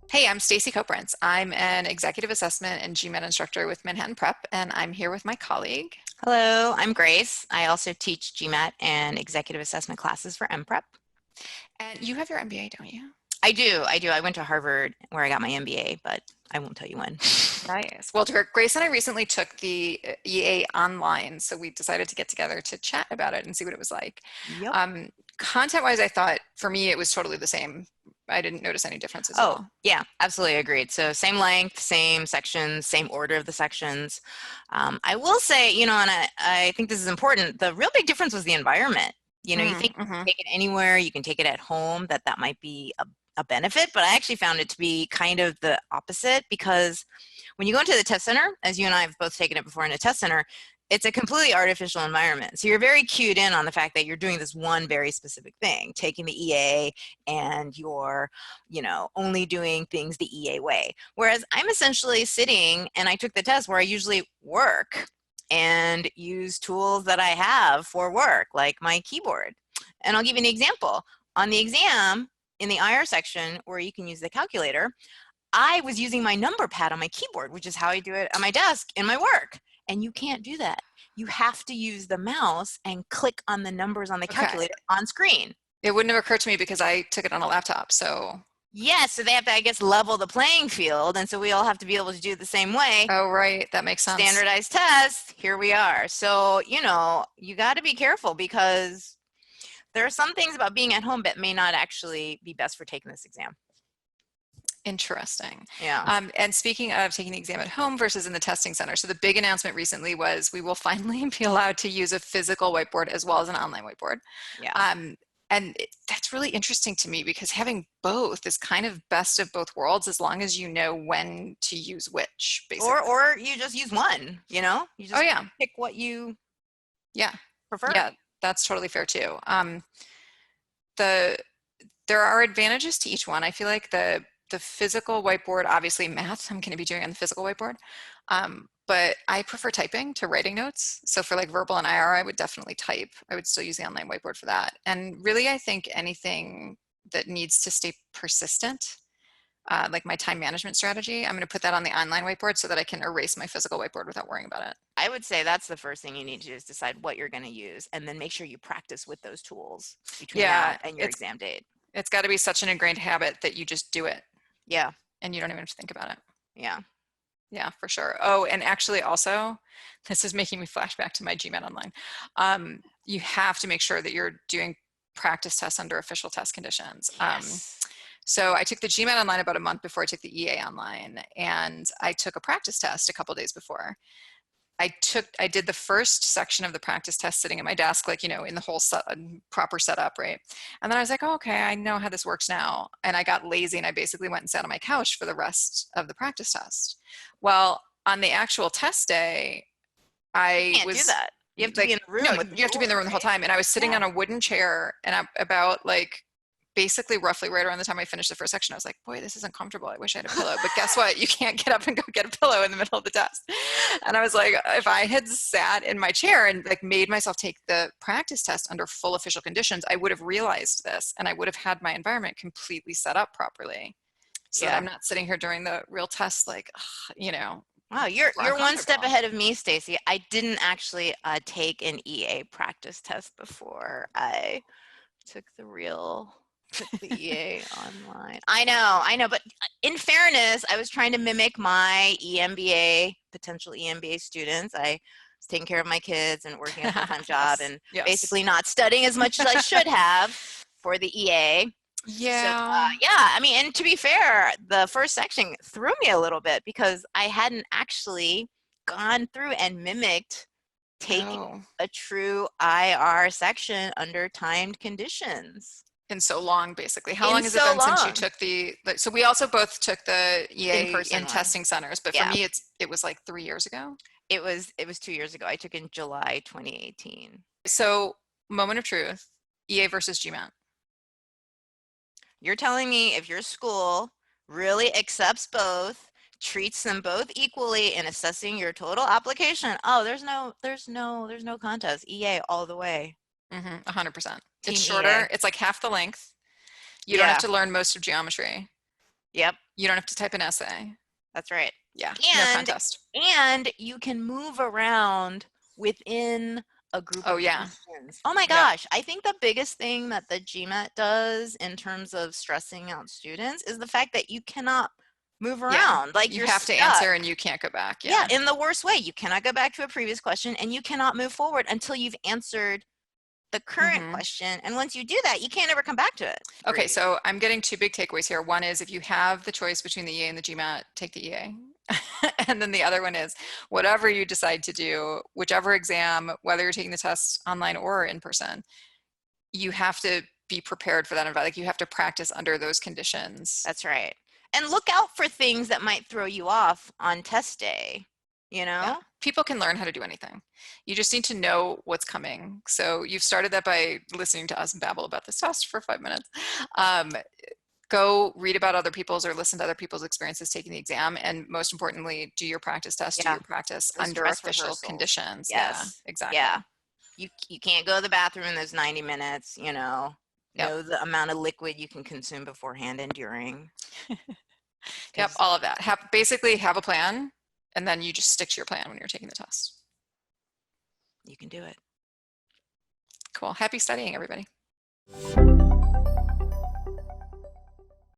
Hey, I'm Stacey Koprince. I'm an executive assessment and GMAT instructor with Manhattan Prep, and I'm here with my colleague. Hello, I'm Grace. I also teach GMAT and executive assessment classes for MPrep. And you have your MBA, don't you? I do. I went to Harvard where I got my MBA, but I won't tell you when. Nice. Well, Grace and I recently took the EA online, so we decided to get together to chat about it and see what it was like. Yep. Um, Content-wise, I thought for me it was totally the same. I didn't notice any differences at Oh, all. yeah, absolutely agreed. So same length, same sections, same order of the sections. I will say, and I think this is important, the real big difference was the environment. You think you Mm-hmm. can take it anywhere, you can take it at home, that might be a benefit, but I actually found it to be kind of the opposite because when you go into the test center, as you and I have both taken it before in a test center, it's a completely artificial environment. So you're very cued in on the fact that you're doing this one very specific thing, taking the EA, and you're, only doing things the EA way. Whereas I'm essentially sitting and I took the test where I usually work and use tools that I have for work, like my keyboard. And I'll give you an example. On the exam, in the IR section where you can use the calculator, I was using my number pad on my keyboard, which is how I do it on my desk in my work. And you can't do that. You have to use the mouse and click on the numbers on the Okay. calculator on screen. It wouldn't have occurred to me because I took it on a laptop, so. Yes, so they have to, I guess, level the playing field. And so we all have to be able to do it the same way. Oh, right. That makes sense. Standardized tests, here we are. So, you got to be careful because there are some things about being at home that may not actually be best for taking this exam. Interesting. Yeah. And speaking of taking the exam at home versus in the testing center, so the big announcement recently was we will finally be allowed to use a physical whiteboard as well as an online whiteboard. Yeah. That's really interesting to me because having both is kind of best of both worlds as long as you know when to use which, basically. Or you just use one, you Oh, just yeah. pick what you Yeah. prefer. Yeah. That's totally fair too. The There are advantages to each one. I feel like the physical whiteboard, obviously math, I'm going to be doing on the physical whiteboard. But I prefer typing to writing notes. So for like verbal and IR, I would definitely type. I would still use the online whiteboard for that. And really, I think anything that needs to stay persistent, like my time management strategy, I'm going to put that on the online whiteboard so that I can erase my physical whiteboard without worrying about it. I would say that's the first thing you need to do is decide what you're going to use and then make sure you practice with those tools between now Yeah, and your exam date. it's got to be such an ingrained habit that you just do it Yeah. and you don't even have to think about it. Yeah. Yeah, for sure. Oh, and actually also, this is making me flash back to my GMAT Online. You have to make sure that you're doing practice tests under official test conditions. Yes. So I took the GMAT Online about a month before I took the EA Online, and I took a practice test a couple days before. I did the first section of the practice test sitting at my desk, like, in the whole proper setup, right? And then I was like, oh, okay, I know how this works now. And I got lazy and I basically went and sat on my couch for the rest of the practice test. Well, on the actual test day, You I can't do was that. You have to be like, in the room no, with the you have to be in tools, the room the whole right? time. And I was sitting Yeah. on a wooden chair and I'm about like basically roughly right around the time I finished the first section, I was like, boy, this is uncomfortable. I wish I had a pillow. But guess what? You can't get up and go get a pillow in the middle of the test. And I was like, if I had sat in my chair and like made myself take the practice test under full official conditions, I would have realized this and I would have had my environment completely set up properly so that Yeah. I'm not sitting here during the real test like, Wow, you're one step uncomfortable. ahead of me, Stacey. I didn't actually take an EA practice test before I took the EA online. I know, but in fairness, I was trying to mimic my potential EMBA students. I was taking care of my kids and working a full-time job Yes. and Yes. basically not studying as much as I should have for the EA. So, Yeah. yeah, I mean, and to be fair, the first section threw me a little bit because I hadn't actually gone through and mimicked taking Oh. a true IR section under timed conditions In so long, basically. How in long has it so been since you long. took so we also both took the EA In-person in one. testing centers, but for Yeah, me it was like 3 years ago. it was 2 years ago. I took in July 2018. So moment of truth, EA versus GMAT. You're telling me if your school really accepts both, treats them both equally in assessing your total application, oh, there's no contest. EA all the way. 100%. It's Team EA. shorter. It's like half the length. You don't have Yeah. to learn most of geometry. Yep. You don't have to type an essay. That's right. Yeah, no contest. And you can move around within a group Oh of yeah. questions. Oh my Yep. gosh, I think the biggest thing that the GMAT does in terms of stressing out students is the fact that you cannot move Yeah. around. Like You you're have to stuck. answer and you can't go back. Yeah, Yeah. in the worst way. You cannot go back to a previous question and you cannot move forward until you've answered the current question. And once you do that, you can't ever come back to it. Okay, so I'm getting two big takeaways here. One is if you have the choice between the EA and the GMAT, take the EA. And then the other one is whatever you decide to do, whichever exam, whether you're taking the test online or in person, you have to be prepared for that environment. Like you have to practice under those conditions. That's right. And look out for things that might throw you off on test day, you know? Yeah. People can learn how to do anything. You just need to know what's coming. So you've started that by listening to us babble about this test for 5 minutes. Go read about other people's or listen to other people's experiences taking the exam. And most importantly, do your practice test, do your practice Those under dress official rehearsals. conditions. Yes. Yeah, exactly. Yeah. You can't go to the bathroom in those 90 minutes, you know. Yep. Know the amount of liquid you can consume beforehand and during. Yep, all of that. Basically have a plan, and then you just stick to your plan when you're taking the test. You can do it. Cool. Happy studying, everybody.